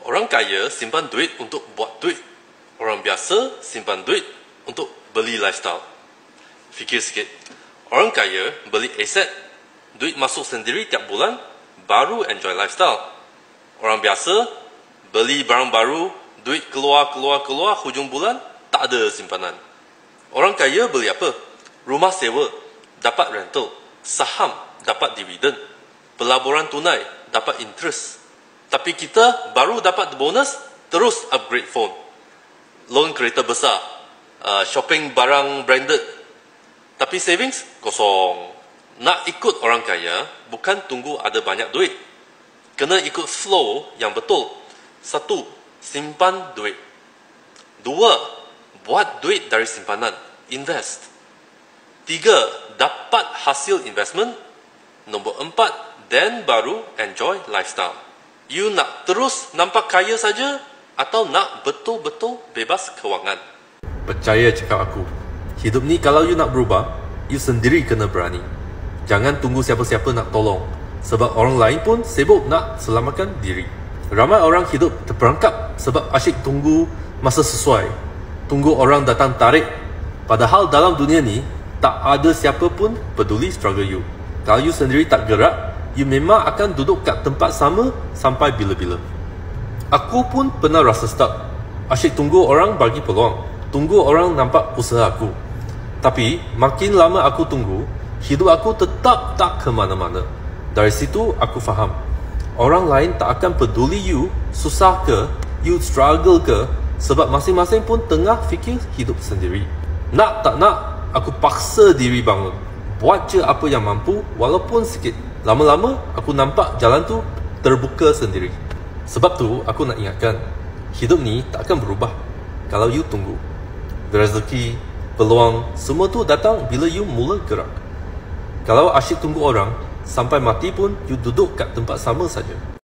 Orang kaya simpan duit untuk buat duit. Orang biasa simpan duit untuk beli lifestyle. Fikir sikit. Orang kaya beli aset, duit masuk sendiri tiap bulan, baru enjoy lifestyle. Orang biasa beli barang baru, duit keluar, hujung bulan, tak ada simpanan. Orang kaya beli apa? Rumah sewa, dapat rental. Saham, dapat dividen. Pelaburan tunai, dapat interest. Tapi kita baru dapat bonus, terus upgrade phone. Loan kereta besar, shopping barang branded. Tapi savings, kosong. Nak ikut orang kaya, bukan tunggu ada banyak duit. Kena ikut flow yang betul. 1. Simpan duit. 2. Buat duit dari simpanan. Invest. 3. Dapat hasil investment. Nombor 4. Then baru enjoy lifestyle. You nak terus nampak kaya saja atau nak betul-betul bebas kewangan? Percaya cakap aku. Hidup ni kalau you nak berubah, you sendiri kena berani. Jangan tunggu siapa-siapa nak tolong. Sebab orang lain pun sibuk nak selamatkan diri. Ramai orang hidup terperangkap sebab asyik tunggu masa sesuai. Tunggu orang datang tarik. Padahal dalam dunia ni, tak ada siapa pun peduli struggle you. Kalau you sendiri tak gerak, you memang akan duduk kat tempat sama sampai bila-bila. Aku pun pernah rasa stuck. Asyik tunggu orang bagi peluang. Tunggu orang nampak usaha aku. Tapi, makin lama aku tunggu, hidup aku tetap tak ke mana-mana. Dari situ, aku faham. Orang lain tak akan peduli you susah ke, you struggle ke, sebab masing-masing pun tengah fikir hidup sendiri. Nak tak nak, aku paksa diri bangun. Buat je apa yang mampu, walaupun sikit. Lama-lama, aku nampak jalan tu terbuka sendiri. Sebab tu, aku nak ingatkan, hidup ni tak akan berubah kalau you tunggu. Rezeki, peluang, semua tu datang bila you mula gerak. Kalau asyik tunggu orang, sampai mati pun you duduk kat tempat sama saja.